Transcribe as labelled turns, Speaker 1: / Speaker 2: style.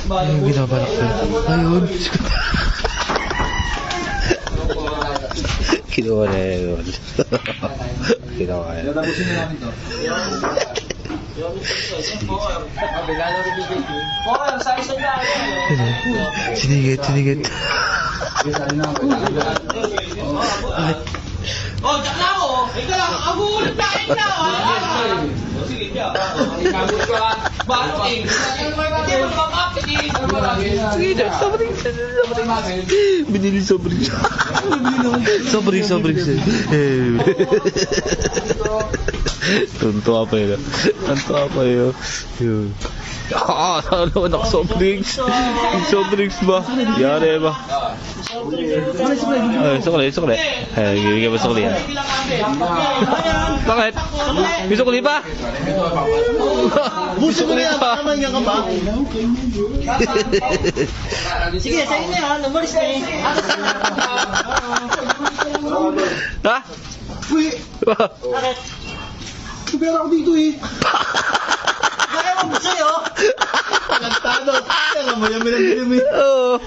Speaker 1: Yung binabalak ko. Ayun. Kinuha na yun. Kinuha na yun.
Speaker 2: Tatapusin na namin to.
Speaker 1: Sinigit, sinigit.
Speaker 3: Oh, diyan na ako. Ikaw lang, ang ulit na kayo na. Sige, diyan. Bato eh. Hindi mo makakapit.
Speaker 1: Sige, sobring. Binili sobring. Sobring. Tuntua pa yun. Yun. Ano naman naka-sobrings? Sobrings ba? Yari ba? Ay, sukli. Ay, gigigil mo sukli yan. Bakit? May sukli pa?
Speaker 2: Buso mo na yan, naman yan ka ba?
Speaker 3: Sige, sa inyo ha. Numaris na eh.
Speaker 1: Ha?
Speaker 2: Uy,
Speaker 3: Bakit?
Speaker 2: supera ako dito eh.
Speaker 3: Ayaw mo sa'yo.
Speaker 2: Kantado. Kaya mo yan, minamili.
Speaker 1: Oo.